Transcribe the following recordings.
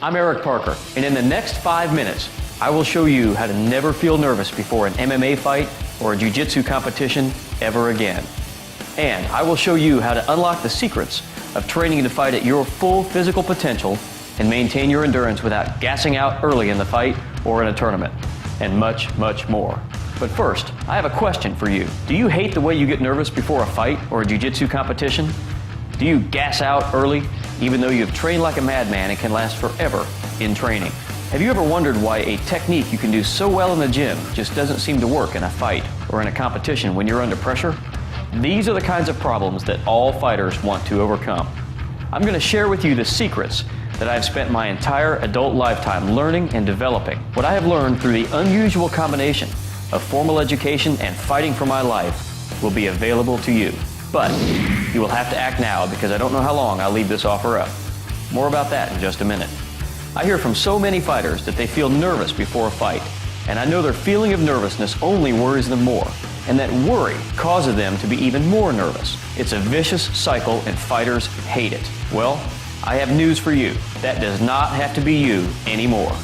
I'm Eric Parker, and in the next 5 minutes, I will show you how to never feel nervous before an MMA fight or a jiu-jitsu competition ever again. And I will show you how to unlock the secrets of training to fight at your full physical potential and maintain your endurance without gassing out early in the fight or in a tournament, and much, much more. But first, I have a question for you. Do you hate the way you get nervous before a fight or a jiu-jitsu competition? Do you gas out early, even though you've trained like a madman and can last forever in training? Have you ever wondered why a technique you can do so well in the gym just doesn't seem to work in a fight or in a competition when you're under pressure? These are the kinds of problems that all fighters want to overcome. I'm going to share with you the secrets that I've spent my entire adult lifetime learning and developing. What I have learned through the unusual combination of formal education and fighting for my life will be available to you. But you will have to act now because I don't know how long I'll leave this offer up. More about that in just a minute. I hear from so many fighters that they feel nervous before a fight, and I know their feeling of nervousness only worries them more, and that worry causes them to be even more nervous. It's a vicious cycle and fighters hate it. Well, I have news for you. That does not have to be you anymore.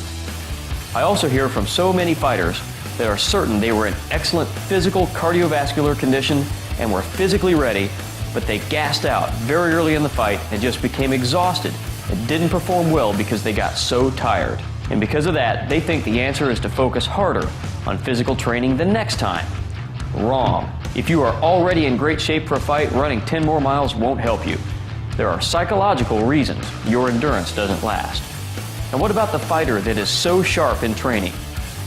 I also hear from so many fighters that are certain they were in excellent physical cardiovascular condition and were physically ready, but they gassed out very early in the fight and just became exhausted and didn't perform well because they got so tired. And because of that, they think the answer is to focus harder on physical training the next time. Wrong. If you are already in great shape for a fight, running 10 more miles won't help you. There are psychological reasons your endurance doesn't last. And what about the fighter that is so sharp in training?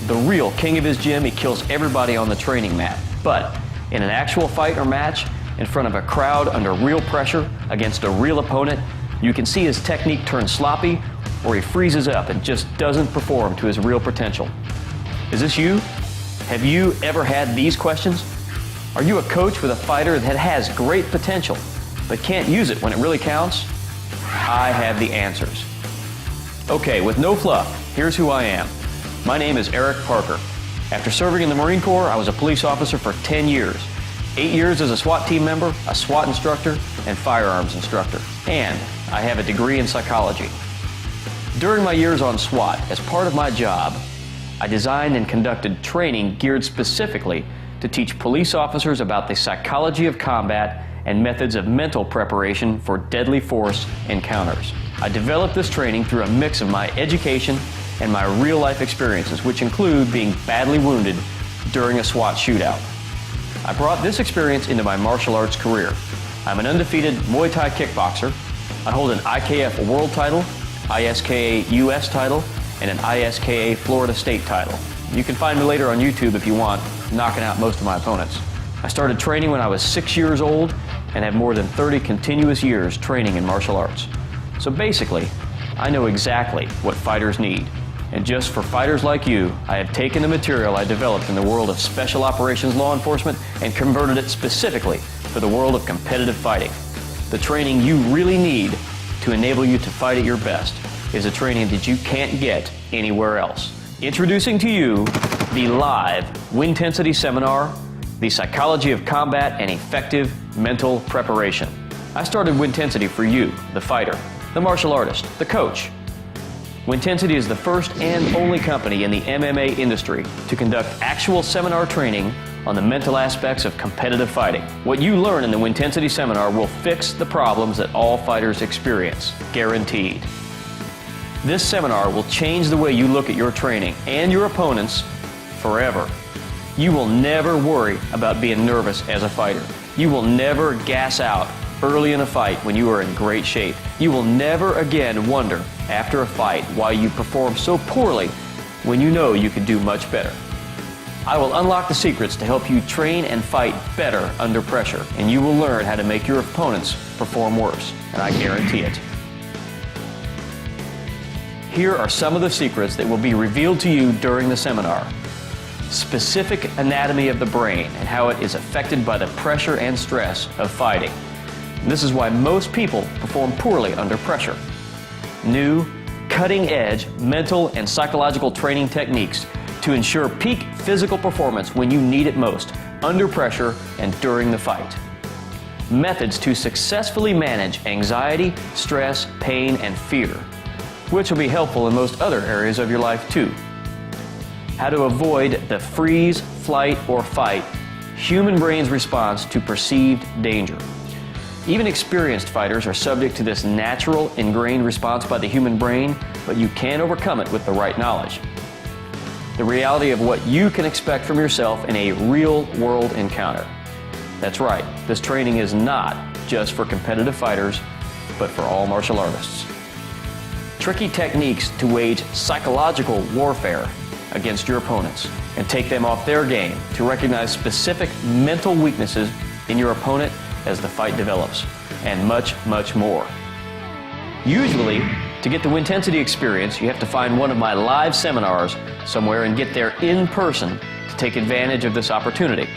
The real king of his gym, he kills everybody on the training mat. But in an actual fight or match, in front of a crowd under real pressure against a real opponent, you can see his technique turn sloppy or he freezes up and just doesn't perform to his real potential. Is this you? Have you ever had these questions? Are you a coach with a fighter that has great potential but can't use it when it really counts? I have the answers. Okay, with no fluff, here's who I am. My name is Eric Parker. After serving in the Marine Corps, I was a police officer for 10 years. 8 years as a SWAT team member, a SWAT instructor, and firearms instructor. And I have a degree in psychology. During my years on SWAT, as part of my job, I designed and conducted training geared specifically to teach police officers about the psychology of combat and methods of mental preparation for deadly force encounters. I developed this training through a mix of my education and my real-life experiences, which include being badly wounded during a SWAT shootout. I brought this experience into my martial arts career. I'm an undefeated Muay Thai kickboxer. I hold an IKF World title, ISKA US title, and an ISKA Florida State title. You can find me later on YouTube if you want, knocking out most of my opponents. I started training when I was 6 years old and have more than 30 continuous years training in martial arts. So basically, I know exactly what fighters need. And just for fighters like you, I have taken the material I developed in the world of special operations law enforcement and converted it specifically for the world of competitive fighting. The training you really need to enable you to fight at your best is a training that you can't get anywhere else. Introducing to you the live Wintensity seminar, The Psychology of Combat and Effective Mental Preparation. I started Wintensity for you, the fighter, the martial artist, the coach. Wintensity is the first and only company in the MMA industry to conduct actual seminar training on the mental aspects of competitive fighting. What you learn in the Wintensity seminar will fix the problems that all fighters experience, guaranteed. This seminar will change the way you look at your training and your opponents forever. You will never worry about being nervous as a fighter. You will never gas out early in a fight when you are in great shape. You will never again wonder after a fight why you perform so poorly when you know you could do much better. I will unlock the secrets to help you train and fight better under pressure, and you will learn how to make your opponents perform worse, and I guarantee it. Here are some of the secrets that will be revealed to you during the seminar. Specific anatomy of the brain and how it is affected by the pressure and stress of fighting. This is why most people perform poorly under pressure. New, cutting-edge mental and psychological training techniques to ensure peak physical performance when you need it most, under pressure and during the fight. Methods to successfully manage anxiety, stress, pain, and fear. which will be helpful in most other areas of your life too. How to avoid the freeze, flight, or fight human brain's response to perceived danger. Even experienced fighters are subject to this natural, ingrained response by the human brain, but you can overcome it with the right knowledge. The reality of what you can expect from yourself in a real-world encounter. That's right, this training is not just for competitive fighters, but for all martial artists. Tricky techniques to wage psychological warfare against your opponents and take them off their game, to recognize specific mental weaknesses in your opponent as the fight develops, and much, much more. Usually, to get the Wintensity experience, you have to find one of my live seminars somewhere and get there in person to take advantage of this opportunity.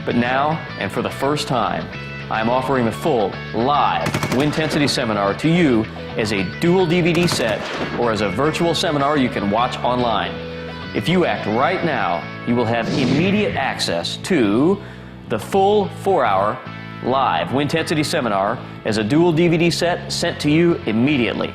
But now, and for the first time, I am offering the full, live Wintensity seminar to you as a dual DVD set or as a virtual seminar you can watch online. If you act right now, you will have immediate access to the full 4-hour live Wintensity seminar as a dual DVD set sent to you immediately.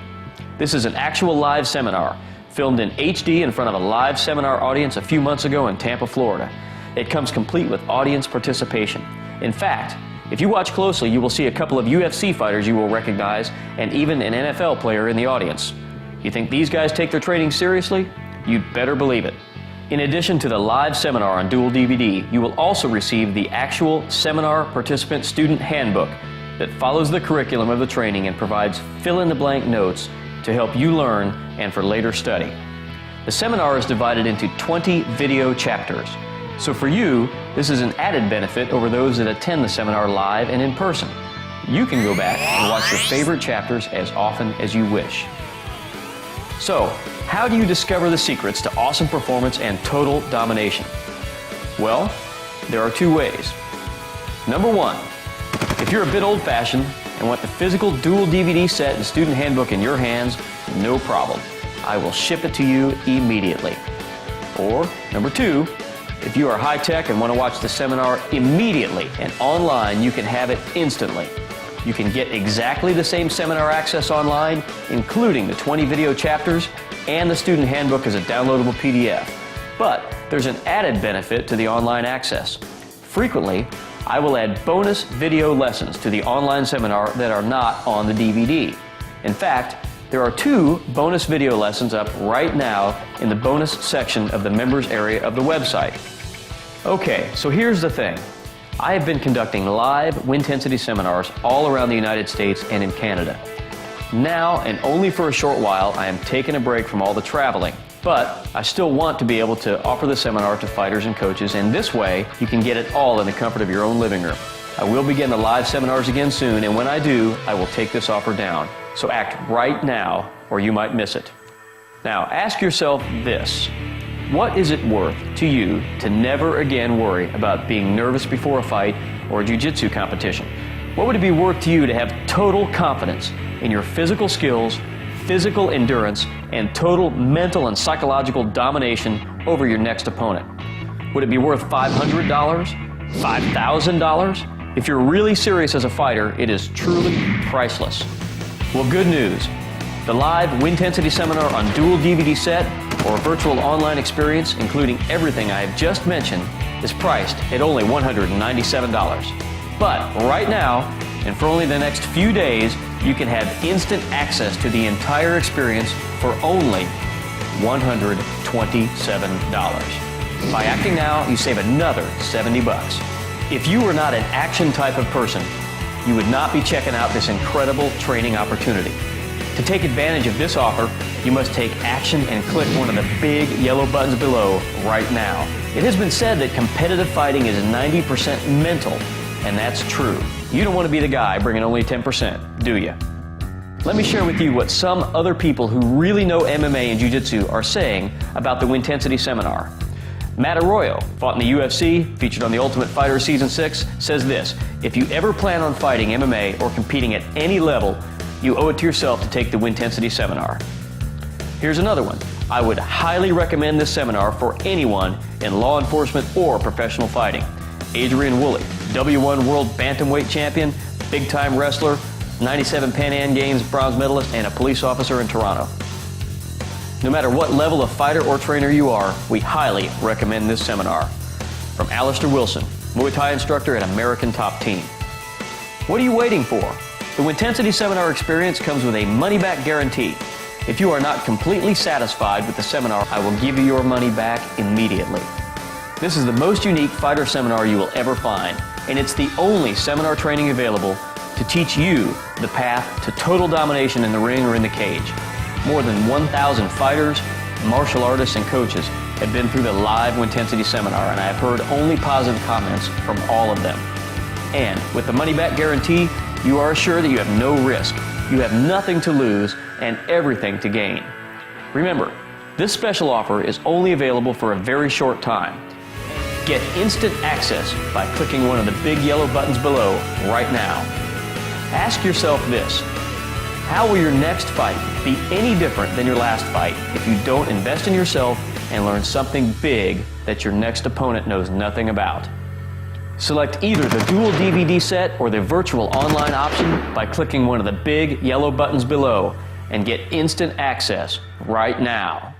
This is an actual live seminar filmed in HD in front of a live seminar audience a few months ago in Tampa, Florida. It comes complete with audience participation. In fact, if you watch closely, you will see a couple of UFC fighters you will recognize and even an NFL player in the audience. You think these guys take their training seriously? You'd better believe it. In addition to the live seminar on dual DVD, you will also receive the actual seminar participant student handbook that follows the curriculum of the training and provides fill-in-the-blank notes to help you learn and for later study. The seminar is divided into 20 video chapters. So for you, this is an added benefit over those that attend the seminar live and in person. You can go back and watch your favorite chapters as often as you wish. So, how do you discover the secrets to awesome performance and total domination? Well, there are 2 ways. Number 1, if you're a bit old-fashioned and want the physical dual DVD set and student handbook in your hands, no problem. I will ship it to you immediately. Or, number 2, if you are high-tech and want to watch the seminar immediately and online, you can have it instantly. You can get exactly the same seminar access online, including the 20 video chapters and the student handbook as a downloadable PDF. But there's an added benefit to the online access. Frequently, I will add bonus video lessons to the online seminar that are not on the DVD. In fact, there are 2 bonus video lessons up right now in the bonus section of the members area of the website. Okay, so here's the thing. I have been conducting live Wintensity seminars all around the United States and in Canada. Now, and only for a short while, I am taking a break from all the traveling. But I still want to be able to offer the seminar to fighters and coaches, and this way you can get it all in the comfort of your own living room. I will begin the live seminars again soon, and when I do, I will take this offer down. So act right now, or you might miss it. Now, ask yourself this. What is it worth to you to never again worry about being nervous before a fight or a jiu-jitsu competition? What would it be worth to you to have total confidence in your physical skills, physical endurance, and total mental and psychological domination over your next opponent? Would it be worth $500? $5,000? If you're really serious as a fighter, it is truly priceless. Well, good news. The live Wintensity seminar on dual DVD set or virtual online experience, including everything I have just mentioned, is priced at only $197. But right now, and for only the next few days, you can have instant access to the entire experience for only $127. By acting now, you save another $70. If you are not an action type of person, you would not be checking out this incredible training opportunity. To take advantage of this offer, you must take action and click one of the big yellow buttons below right now. It has been said that competitive fighting is 90% mental, and that's true. You don't want to be the guy bringing only 10%, do you? Let me share with you what some other people who really know MMA and Jiu-Jitsu are saying about the Wintensity seminar. Matt Arroyo, fought in the UFC, featured on The Ultimate Fighter Season 6, says this: if you ever plan on fighting MMA or competing at any level, you owe it to yourself to take the Wintensity seminar. Here's another one. I would highly recommend this seminar for anyone in law enforcement or professional fighting. Adrian Woolley, W1 World Bantamweight Champion, big-time wrestler, 97 Pan Am Games bronze medalist, and a police officer in Toronto. No matter what level of fighter or trainer you are, we highly recommend this seminar. From Alistair Wilson, Muay Thai instructor at American Top Team. What are you waiting for? The Wintensity seminar experience comes with a money-back guarantee. If you are not completely satisfied with the seminar, I will give you your money back immediately. This is the most unique fighter seminar you will ever find, and it's the only seminar training available to teach you the path to total domination in the ring or in the cage. More than 1,000 fighters, martial artists, and coaches have been through the live Wintensity seminar, and I have heard only positive comments from all of them. And with the money-back guarantee, you are assured that you have no risk. You have nothing to lose and everything to gain. Remember, this special offer is only available for a very short time. Get instant access by clicking one of the big yellow buttons below right now. Ask yourself this: how will your next fight be any different than your last fight if you don't invest in yourself and learn something big that your next opponent knows nothing about? Select either the dual DVD set or the virtual online option by clicking one of the big yellow buttons below and get instant access right now.